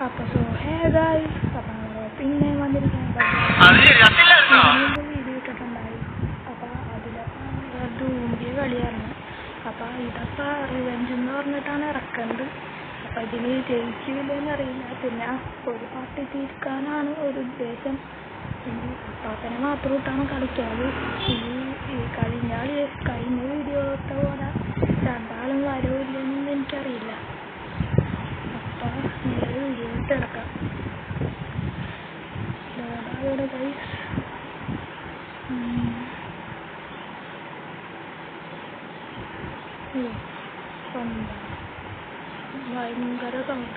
അപ്പോൾ so hey guys, അപ്പോൾ പിന്നെ വന്നിരിക്കുന്നത് വീഡിയോ ഇട്ടിട്ടുണ്ടായി. അപ്പോൾ അതിൽ ധൂമ്പിയ കളിയായിരുന്നു. അപ്പോൾ ഇതൊക്കെ റിവെഞ്ച് എന്ന് പറഞ്ഞിട്ടാണ് ഇറക്കുന്നത്. അപ്പോൾ ഇതിന് ജയിക്കില്ലെന്ന് അറിയില്ല. പിന്നെ ഒരു പാർട്ടി തീർക്കാനാണ് ഒരു ഉദ്ദേശം. ഇനി അപ്പാപ്പനെ മാത്രം ഇട്ടാണ് കളിക്കാറ്. കഴിഞ്ഞ വീഡിയോത്തെ പോലെ രണ്ടാളും വരവില്ലെന്ന് എനിക്കറിയില്ല. അപ്പോൾ നേരെ വീഡിയോ ഇട്ടെടുക്കാം. ഇവിടെ ഗൈസ് ഭയങ്കര സൗണ്ട്.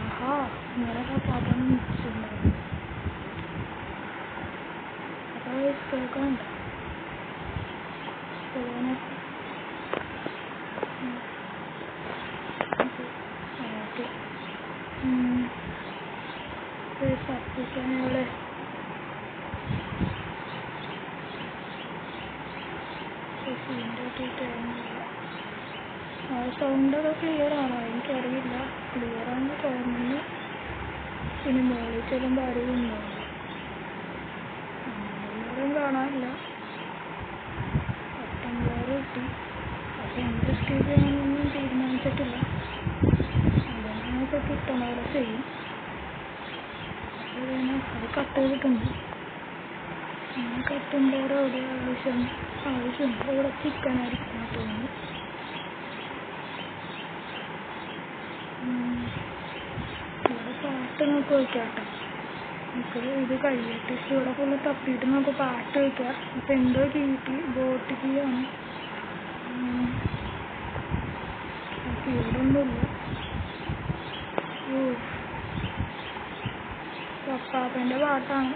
ആഹാ, ഇങ്ങനെയൊക്കെ പാത്രം മിക്സുണ്ടാവും. അപ്പോൾ കേൾക്കണ്ട സബ്സ്ക്രിപ്ഷനുകളെ സൗണ്ടൊക്കെ ക്ലിയർ ആണോ എനിക്കറിയില്ല. ക്ലിയർ ആണെന്ന് തോന്നുന്നു. പിന്നെ മോളിൽ ചെല്ലുമ്പോൾ ആരും ഉണ്ടാവും. ആരും കാണാനില്ല. 19 കിട്ടി. പക്ഷെ എന്ത് സ്കീപ്പ് ചെയ്യണമെന്നൊന്നും തീരുമാനിച്ചിട്ടില്ല. അതിനൊക്കെ കിട്ടണ പോലെ ചെയ്യും. അത് കട്ട് ചെയ്തിട്ടുണ്ട്. കട്ടുമ്പോൾ അവിടെ ആവശ്യമുണ്ട്. ഇവിടെ ചിക്കൻ ആയിരിക്കും തോന്നുന്നു. ഇവിടെ പാട്ട് നമുക്ക് വയ്ക്കാട്ടോ. നമുക്ക് ഇത് കഴിയട്ടെ. ഇവിടെ ഫുള്ള് തപ്പിയിട്ട് നമുക്ക് പാട്ട് വയ്ക്കാം. ഇപ്പം എന്തോ കീട്ടി ബോട്ട് കീയാണ്. ഇവിടൊന്നുമില്ല. പപ്പാപ്പൻ്റെ പാട്ടാണ്.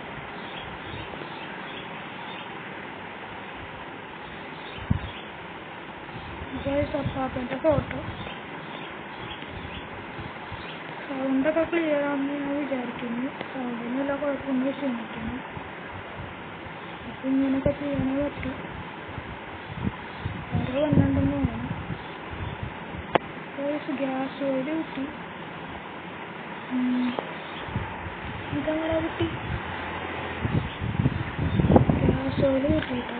പപ്പാപ്പൻ്റെ ഫോട്ടോ. സൗണ്ടൊക്കെ ക്ലിയർ ആണെന്ന് ഞാൻ വിചാരിക്കുന്നു. സൗണ്ടിനുള്ള കുഴപ്പമൊന്നും ക്ഷമിക്കുന്നു. അപ്പം ഇങ്ങനെയൊക്കെ ചെയ്യാനേ പറ്റും. വേറെ വന്നിട്ടുണ്ടെന്ന് തോന്നുന്നു. ഗ്യാസ് ഓയിൽ കിട്ടി. ഇതങ്ങനെ കിട്ടി. ഗ്യാസ് ഓയിൽ കിട്ടിയിട്ടോ.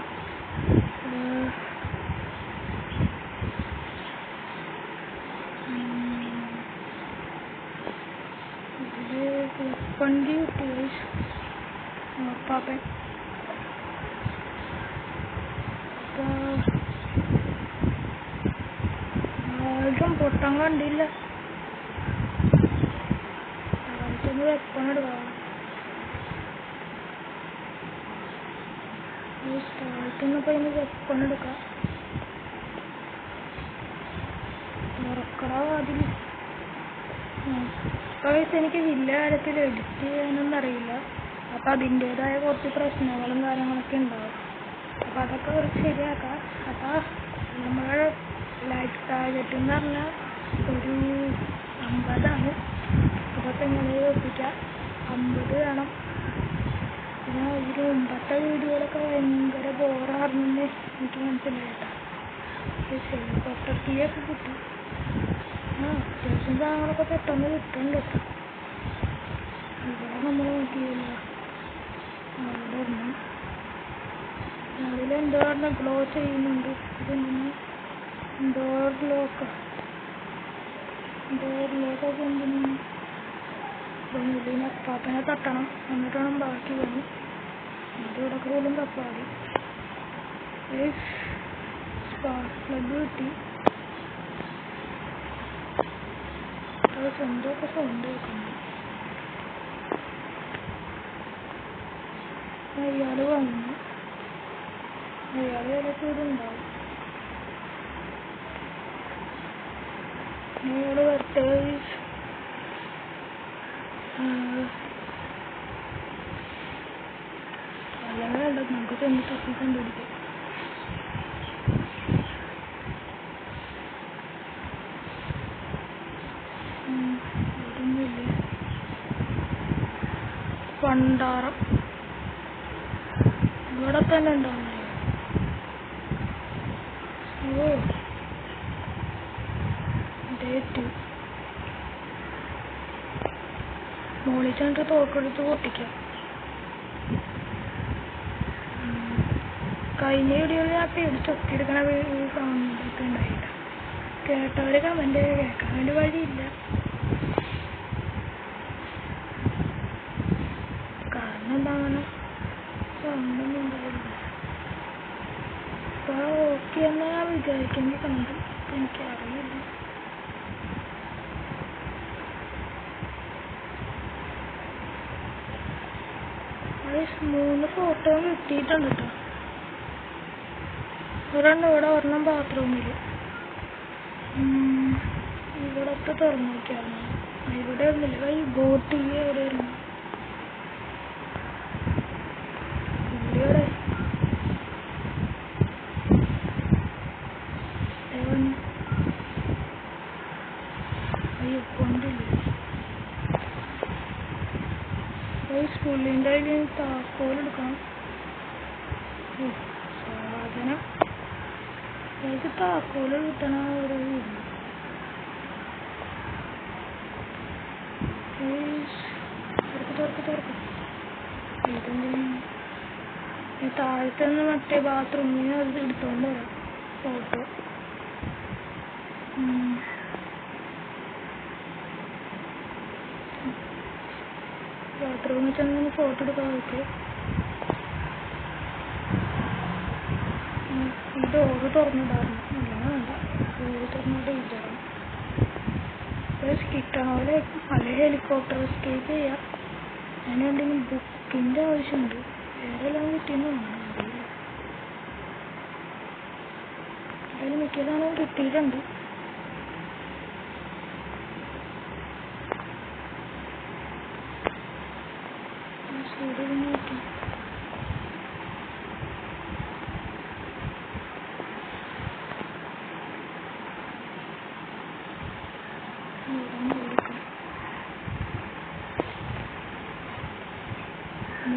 വണ്ടി കിട്ടി പാപ്പൻ. ആരും പൊട്ടം കണ്ടില്ല. ആദ്യത്തിന് വെപ്പണെടുക്കാം. സ്ഥലത്തുനിന്നപ്പോൾ ഇനി വെപ്പണെടുക്കാം. തുറക്കടാ അതിൽ. എനിക്ക് വലിയ കാര്യത്തിൽ എഡിറ്റ് ചെയ്യാനൊന്നും അറിയില്ല. അപ്പം അതിൻ്റേതായ കുറച്ച് പ്രശ്നങ്ങളും കാര്യങ്ങളൊക്കെ ഉണ്ടാവും. അപ്പം അതൊക്കെ കുറച്ച് ശരിയാക്കാം. അപ്പം നമ്മുടെ ലൈഫ് ടാർഗറ്റ് എന്ന് പറഞ്ഞാൽ ഒരു 50 അതൊക്കെ എങ്ങനെ ഒപ്പിക്കാം. 50 വേണം. പിന്നെ ഒരു മുമ്പത്തെ വീഡിയോകളൊക്കെ ഭയങ്കര ബോറാണെന്ന് എനിക്ക് മനസ്സിലായിട്ടാ. പൊട്ടക്കിയൊക്കെ കിട്ടും. അത്യാവശ്യം സാധനങ്ങളൊക്കെ പെട്ടെന്ന് കിട്ടുന്നുണ്ട് കേട്ടോ. ഇവിടെ നമ്മൾ നോക്കിയില്ല. അവിടെ ഒന്നും അതിലെന്തോ പറഞ്ഞാൽ ഗ്ലോ ചെയ്യുന്നുണ്ട്. ഇതെങ്ങനെ ഡോറിലൊക്കെ എന്തിനാണ് ഇതിനെ പാപ്പനെ തട്ടണം. എന്നിട്ട് വേണം ബാക്കി വന്നു. അതിവിടെ പോലും തപ്പാടി. സ്പാർക്ക് പ്ലഗ് കിട്ടി. എന്തൊക്കെ സൗണ്ട് കേൾക്കുന്നു. അയാൾ വന്നു. അയാൾ ചിലപ്പോൾ ഇതുണ്ടാവും. അയാൾ വരട്ടെ. അല്ലെങ്കിൽ വേണ്ട, നമുക്ക് ചെന്ന് തപ്പി കണ്ടുപിടിക്കാം. പണ്ടാറം ഇവിടെ തന്നെ ഉണ്ടാവുന്നു. ഓ സെറ്റ്. മോളിൽ ചെന്നിട്ട് തോക്കെടുത്ത് പൊട്ടിക്കാം. കഴിഞ്ഞ വീഡിയോയിൽ ഞാൻ പേടിച്ചൊക്കെടുക്കണ സൗണ്ടൊക്കെ ഉണ്ടായില്ല. കേട്ടവര് കമന്റ് കേൾക്കാൻ വേണ്ടി വഴിയില്ല. കാരണം എന്താണ് സൗണ്ടൊന്നും ഉണ്ടായില്ല. അപ്പൊ ഓക്കെ എന്നാ ഞാൻ വിചാരിക്കുന്ന സൗണ്ട് എനിക്കറിയില്ല. അത് 3 ഫോട്ടോ കിട്ടിയിട്ടുണ്ട് കേട്ടോ. ഒരെണ്ണം ഇവിടെ, ഒരെണ്ണം ബാത്റൂമില്. ഇവിടത്തെ തുറന്നു നോക്കിയായിരുന്നു. ഇവിടെ ഒന്നുമില്ല. ഈ ബോട്ട് എവിടെ വരുന്നു? ഇവിടെ അയ്യോ കൊണ്ടില്ല. പുള്ളിൻ്റെ കയ്യിൽ താക്കോലെടുക്കണം. സാധനം എനിക്ക് താക്കോല് കിട്ടണ ഒരു വീട്. തുറക്ക് താഴത്തെ നിന്ന് മറ്റേ ബാത്റൂമിന് അത് എടുത്തോണ്ട് വരാം ഫോട്ടോ. ബാത്റൂമിൽ ചെന്ന് ഫോട്ടോ എടുക്കാൻ നോക്ക്. ഈ ഡോറ് തുറന്നിടാറുണ്ട്. അല്ലെങ്കിൽ വേണ്ട, ഡോറ് തുറന്നിട്ട് ഇരിക്കണം. കിട്ടണ പോലെ പല ഹെലികോപ്റ്റർ എസ്കേപ്പ് ചെയ്യാം. അതിന് എന്തെങ്കിലും ബുക്കിൻ്റെ ആവശ്യമുണ്ട്. വേറെ എല്ലാം കിട്ടിയെന്ന് തോന്നുന്നു. അതിൽ മിക്ക സാധനവും കിട്ടിയിട്ടുണ്ട്. നോക്കി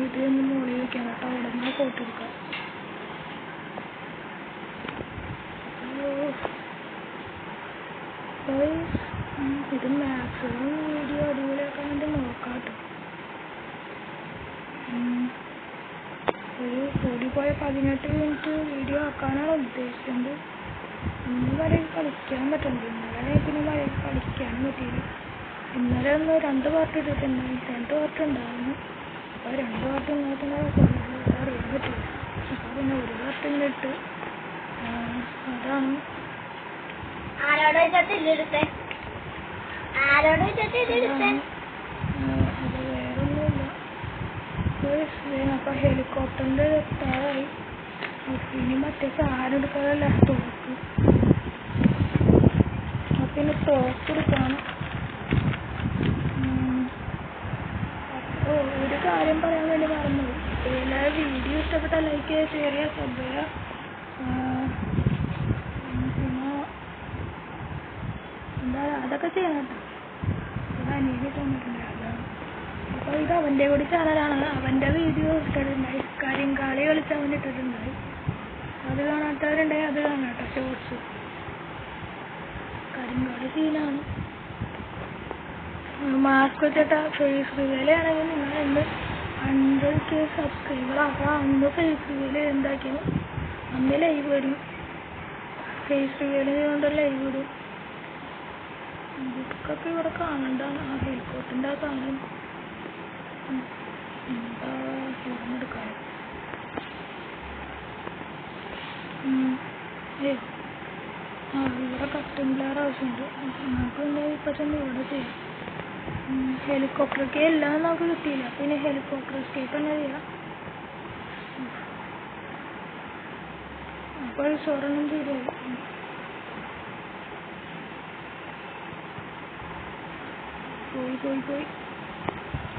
ഇതൊന്ന് മോളിൽ വയ്ക്കാൻ കേട്ടോ. അവിടെ നിന്ന് ഫോട്ടോ എടുക്കാം. ഇത് മാക്സിമം വീഡിയോ അടിപൊളിയാക്കാൻ വേണ്ടി നോക്കാം കേട്ടോ. ഒരു കൂടിപ്പോയ 18 മിനിറ്റ് വീഡിയോ ആക്കാനാണ് ഉദ്ദേശിക്കുന്നത്. ഇന്ന് വരെയൊക്കെ കളിക്കാൻ പറ്റുന്നുണ്ട്. ഇന്നലെ പിന്നെ വരെയൊക്കെ കളിക്കാനും പറ്റിയില്ല. ഇന്നലെ ഒന്ന് 2 പാർട്ട് ഇട്ടിട്ടുണ്ടായി. 2 പാർട്ട് ഉണ്ടായിരുന്നു. അപ്പോൾ 2 പാർട്ട് ഇന്നത്തെ അറിയാൻ പറ്റില്ല. അപ്പോൾ പിന്നെ 1 പാർട്ട് ഇങ്ങനെ ഇട്ട് അതാണ്. അത് വേറൊന്നുമില്ല. അപ്പോൾ ഹെലികോപ്റ്ററിൻ്റെ താഴായി. ഇനി മറ്റേ സാധനം എടുക്കാനല്ല തോക്ക്. അപ്പം ഇനി തോക്ക് എടുക്കണം. ഒരു കാര്യം പറയാൻ വേണ്ടി മറന്നു. എല്ലാവരും വീഡിയോ ഇഷ്ടപ്പെട്ടാൽ ലൈക്ക് ചെയ്യുക, ഷെയർ ചെയ്യുക, സബ് ചെയ്യുക. പിന്നെ എന്താ അതൊക്കെ ചെയ്യണം കേട്ടോ. ഇവിടെ അനിയനെ തന്നിട്ടുണ്ട്. അതാണ്. അപ്പോൾ ഇത് അവൻ്റെ കൂടി ചാനലാണ്. അവൻ്റെ വീഡിയോ ഇട്ടിട്ടുണ്ടായി. കരിങ്കാളി കളിച്ച് അവൻ ഇട്ടിട്ടുണ്ടായി. അത് കാണാത്തവരുണ്ടായി അത് കാണാട്ടോ. ഷോർട്സ് കരിങ്കാളി സീനാണ്. മാസ്ക് വെച്ചിട്ട് ഫേസ് റിവീലാണെങ്കിൽ നിങ്ങൾ എന്ത് 100K സബ്സ്ക്രൈബർ ആക്കുക. അന്ന് ഫേസ് റിവീൽ എന്താക്കിയാൽ അന്ന് ലൈവ് വരും. ഫേസ് റിവീൽ കൊണ്ട് ലൈവ് വരും. ബുക്കൊക്കെ ഇവിടെ കാണണ്ടാണ്. ആ ഹെലികോപ്റ്ററിൻ്റെ ആ സാധനം എന്താ എടുക്കാൻ ഇവിടെ കസ്റ്റം പ്ലെയർ ആവശ്യമുണ്ട്. നമുക്ക് എന്താ ഇപ്പം ചെന്ന് ഇവിടെ ചെയ്യാം. ഹെലികോപ്റ്റർക്ക് എല്ലാം നമുക്ക് കിട്ടിയില്ല. പിന്നെ ഹെലികോപ്റ്റർ എസ്കേപ്പ് തന്നെ ചെയ്യാം. അപ്പോൾ സ്വർണ്ണം തീരുമോ? പോയി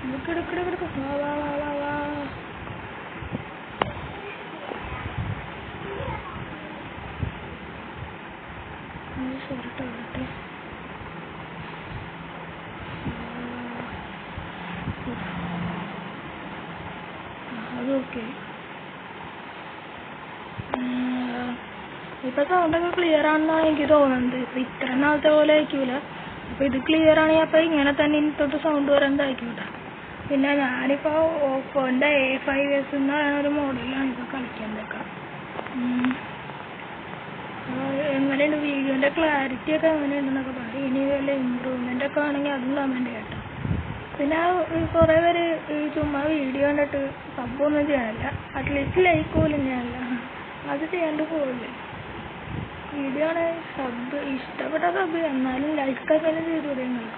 എടുക്കെടുക്കെടുക്ക. വാ വരട്ടെ. അതൊക്കെ ഇപ്പൊ സൗണ്ടൊക്കെ ക്ലിയർ ആണെന്നാണ് എനിക്ക് തോന്നുന്നത്. ഇപ്പൊ ഇത്ര നാളത്തെ പോലെ ആയിരിക്കൂല. അപ്പോൾ ഇത് ക്ലിയർ ആണെങ്കിൽ അപ്പോൾ ഇങ്ങനെ തന്നെ ഇനിത്തോട്ട് സൗണ്ട് വരാൻ ആയിക്കോട്ടെ. പിന്നെ ഞാനിപ്പോൾ ഓപ്പോൻ്റെ A5s എന്ന് പറയുന്ന ഒരു മോഡലാണ് ഇപ്പോൾ കളിക്കുന്നതൊക്കെ. എങ്ങനെയുണ്ട് വീഡിയോൻ്റെ ക്ലാരിറ്റി ഒക്കെ എങ്ങനെയുണ്ടെന്നൊക്കെ പറയും. ഇനി വല്ല ഇമ്പ്രൂവ്മെൻ്റ് ഒക്കെ ആണെങ്കിൽ അതും കമൻറ്റ് കേട്ടോ. പിന്നെ കുറേ പേര് ഈ ചുമ്മാ വീഡിയോ കണ്ടിട്ട് സബ്ബൊന്നും ചെയ്യാനില്ല, അറ്റ്ലീസ്റ്റ് ലൈക്ക് പോലും ചെയ്യാനില്ല. അത് ചെയ്യാണ്ട് പോകില്ല. വീഡിയോ ആണ് സബ് ഇഷ്ടപ്പെട്ട സബ്, എന്നാലും ലൈക്ക് എങ്കിലും ചെയ്തു കൊടുക്കുന്നില്ല.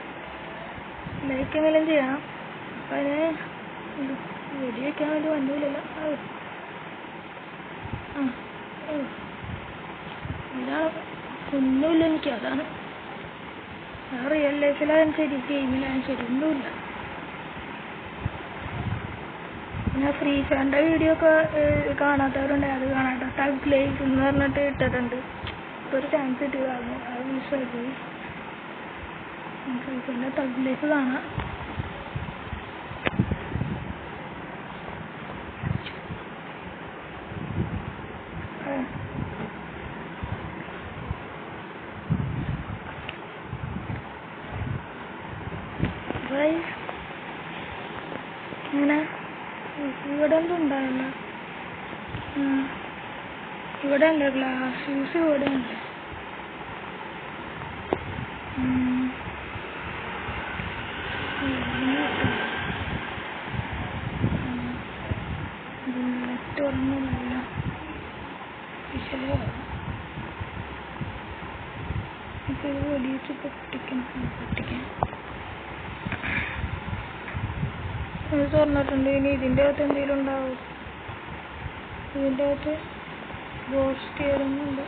ലൈക്ക് എങ്കിലും ചെയ്യാം. അപ്പം അതിന് വീഡിയോ വയ്ക്കാൻ വേണ്ടി വന്നില്ലല്ലോ. ഇതാണ് ഒന്നുമില്ല എനിക്ക്. അതാണ് റിയൽ ലൈഫിലായാലും ശരി ഗെയിമിലായാലും ശരി ഒന്നുമില്ല. പിന്നെ ഫ്രീ ഫയറിൻ്റെ വീഡിയോ ഒക്കെ കാണാത്തവരുണ്ട്, അത് കാണാത്ത ടഗ് ലൈഫ് എന്ന് പറഞ്ഞിട്ട് ഇട്ടിട്ടുണ്ട്. ഇപ്പോൾ ഒരു ചാൻസ് കിട്ടിയതായിരുന്നു, അത് മിസ്സായി പോയി. ഫ്രീ ഫയറിൻ്റെ ടഗ് ലൈഫ് കാണാം. ഇങ്ങനെ ഇവിടെ എന്തുണ്ടായില്ല, ഇവിടെ ഉണ്ട് ഗ്ലാസ് യൂസ്, ഇവിടെ ഉണ്ട്. നെറ്റ് ഒന്നുമില്ല, ഇത് വെടിയിട്ട് പൊട്ടിക്കാൻ ഇത് തുറന്നിട്ടുണ്ട്. ഇനി ഇതിൻ്റെ അകത്ത് എന്തെങ്കിലും ഉണ്ടാവും. ഇതിൻ്റെ അകത്ത് ഗോസ്റ്റ് സ്റ്റിയറിംഗ്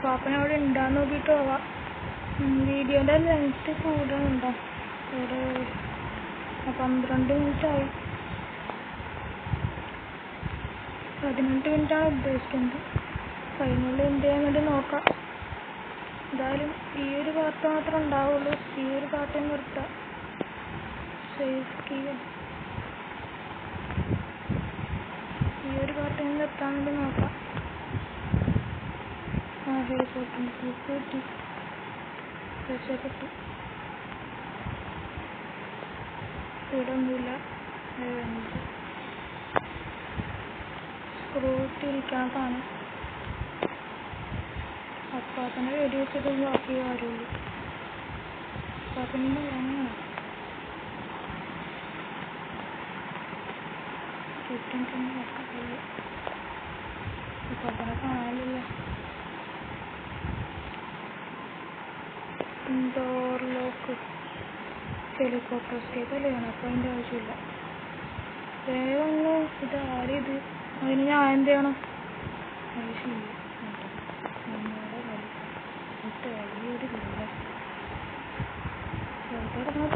പാപ്പന അവിടെ ഉണ്ടാന്ന് നോക്കിയിട്ട് പോവാം. വീഡിയോൻ്റെ ലെങ്ത്ത് കൂടുതലുണ്ടോ? ഒരു 12 മിനിറ്റായി. 18 മിനിറ്റാണ് ഉദ്ദേശിക്കുന്നത്. ഫൈനലിൽ എന്ത് ചെയ്യാൻ വേണ്ടി നോക്കാം. എന്തായാലും ഈ ഒരു പാർട്ട് മാത്രമേ ഉണ്ടാവുള്ളൂ. ഈ ഒരു പാർട്ട് നിർത്താം. ഈ ഒരു പാർട്ട് നിർത്താൻ വേണ്ടി നോക്കാം. രക്ഷപ്പെട്ടു. ഇവിടെ ഒന്നുമില്ല. സ്ക്രൂ ഇട്ടിരിക്കാൻ കാണും. അപ്പാപ്പനെ വെടി വെച്ചിട്ട് ബാക്കി കാര്യമുള്ളൂ. അപ്പാപ്പൻ്റെ അങ്ങനെയാണ് അപ്പാപ്പനെ കാണാനില്ല. ഡോർ ലോക്ക് ഹെലികോപ്റ്റർ സ്കേപ്പ് അല്ലേ ആണ്, അപ്പോൾ അതിൻ്റെ ആവശ്യമില്ല. വേഗം ഇത് ആരിത്, അതിന് ഞാൻ എന്ത് ചെയ്യണം? അത് ശരി വലിയൊരു വെറുതെ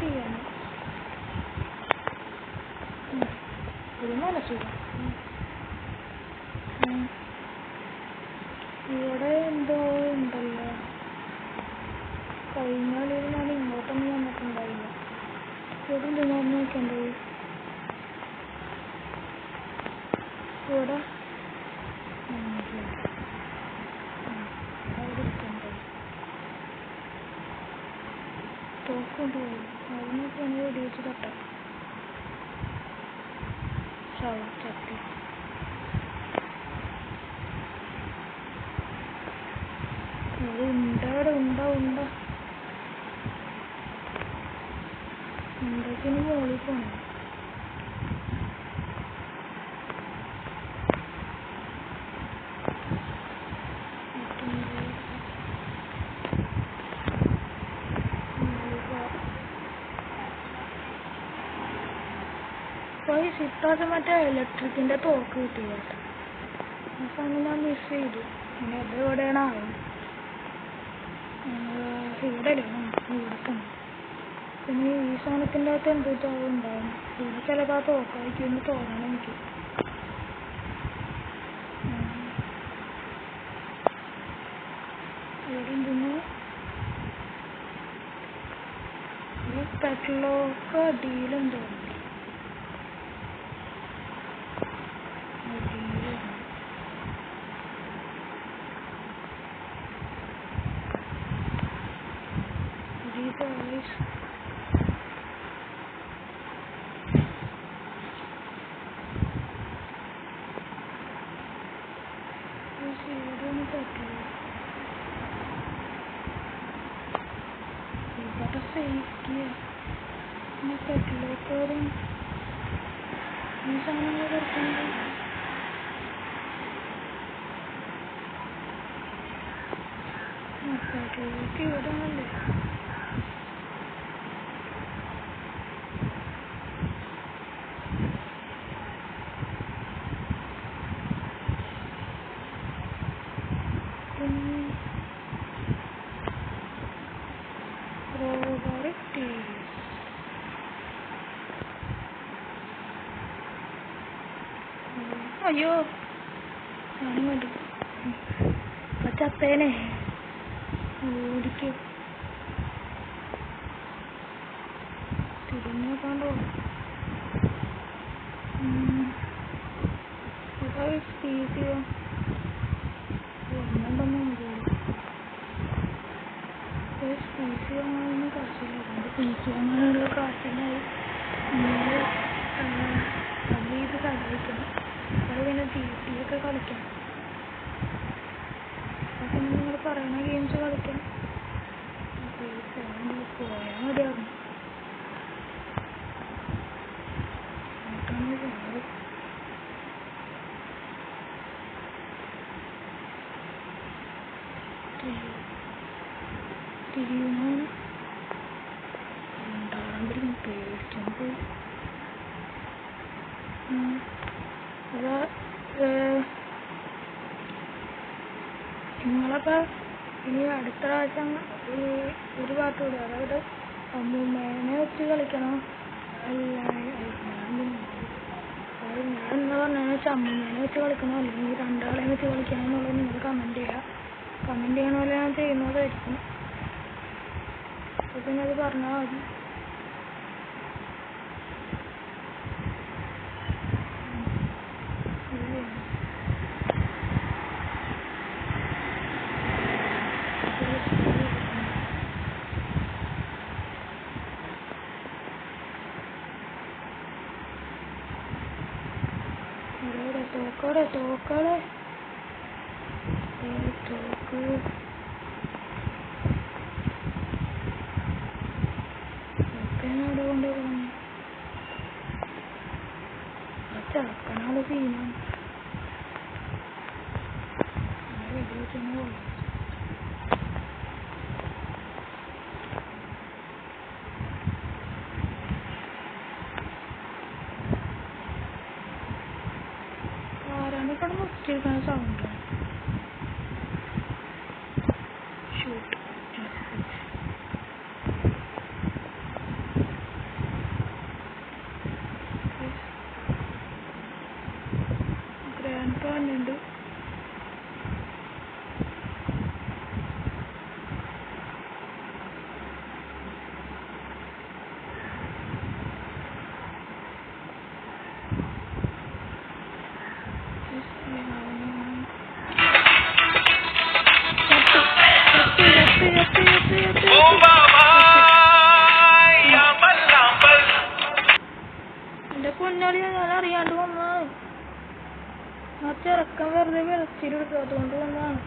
ചെയ്യാൻ ഒരു മനസ്സില്ല. ഇവിടെ എന്തോ ഉണ്ടല്ലോ. കഴിഞ്ഞാൽ ഞാൻ ഇങ്ങോട്ടൊന്നും വന്നിട്ടുണ്ടായില്ല. ഇവിടെ ഉണ്ട്, ഞാൻ നോക്കേണ്ടത്. ഇവിടെ തോക്കുകൊണ്ടുപോയി അതിനൊക്കെ ഒന്ന് വെടി വെച്ച് തട്ടാം. ചട്ടി അത് ഉണ്ടവിടെ ഉണ്ടക്കിന് മോളിൽ പോണം. പോയി സിറ്റാസ് മറ്റേ ഇലക്ട്രിക്കിൻ്റെ തോക്ക് കിട്ടിയതായിട്ട്. ആ സാധനം ഞാൻ മിസ് ചെയ്തു. പിന്നെ അത് എവിടെയാണ് ആവും? ഇവിടെ അല്ലേ? ഇവിടെ തന്നെ. പിന്നെ ഈ സാധനത്തിൻ്റെ അകത്ത് എന്തൊക്കെ ഉണ്ടാവും. ഇവിടെ ചിലപ്പോൾ ആ തോക്കായിരിക്കും എന്ന് തോന്നണം എനിക്ക്. ഇവിടെ എന്തെന്ന് ഈ പെട്രോക്ക് അടിയിലുണ്ടോ? അയ്യോ സാധനം കണ്ടു ചത്തേനെ ഓടിക്ക് തിരിഞ്ഞോക്കാണ്ടോ സ്പീസിയോ ഒന്നുണ്ടെന്നും സ്പീസിയോ അങ്ങനെയൊന്നും കാശില്ല സ്പീസിയോ അങ്ങനെയുള്ള കാശിനായി ഇത് കളിക്കണം അത് പിന്നെ ഒക്കെ കളിക്കണം അപ്പൊ നിങ്ങൾ പറയുന്ന ഗെയിംസ് കളിക്കണം പോയാൽ മതിയാകും തിരിയുന്ന പേടിച്ചത് നിങ്ങളൊക്കെ ഇനി അടുത്ത പ്രാവശ്യം ഒരു പാട്ട് കൂടി അതായത് അമ്മൂമ്മേനെ വെച്ച് കളിക്കണം ഞാൻ എന്താ പറഞ്ഞതെന്ന് വെച്ചാൽ അമ്മൂമ്മേനെ വെച്ച് കളിക്കണോ അല്ലെങ്കിൽ രണ്ടാളെയും വെച്ച് കളിക്കണം എന്നുള്ളത് നിങ്ങൾ കമൻറ്റ് ചെയ്യണ പോലെ ഞാൻ ചെയ്യുന്നതായിരിക്കും അപ്പോൾ പിന്നെ അത് പറഞ്ഞാൽ മതി തോക്കളെ തോക്കേനോട് കൊണ്ടുപോകണം ചെറുക്കനാള് സീനാണ് ഇവിടെ മുറിച്ചിരിക്കുന്ന സൗണ്ട് ഷൂട്ട് ഗ്രാൻഡ് പാനുണ്ട് എന്റെ പൊന്നാളി ഞാൻ അറിയാണ്ട് വന്നതാണ് ആ ചെറുക്കൻ വെറുതെ വിളച്ചിലെടുക്കുക അതുകൊണ്ട് വന്നതാണ്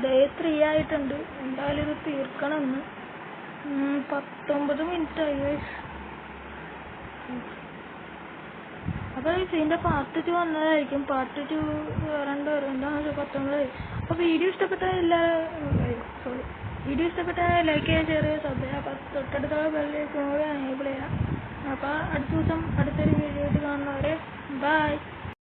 ഡേ 3 ആയിട്ടുണ്ട് എന്തായാലും ഇത് തീർക്കണമെന്ന് 19 മിനിറ്റായി അപ്പോൾ ഇതിൻ്റെ പാർട്ട് 2 വന്നതായിരിക്കും പാർട്ട് 2 വരണ്ട എന്താണെന്ന് വെച്ചാൽ 19 അപ്പോൾ വീഡിയോ ഇഷ്ടപ്പെട്ടാൽ ലൈക്ക് ചെയ്യാൻ ഷെയർ ചെയ്യുക സബ് ചെയ്യുക അപ്പോൾ തൊട്ടടുത്തുള്ള ബെല്ലിലേക്ക് എനേബിൾ ചെയ്യുക അപ്പോൾ അടുത്ത ദിവസം അടുത്തൊരു വീഡിയോ ആയിട്ട് കാണുന്നവരെ ബൈ.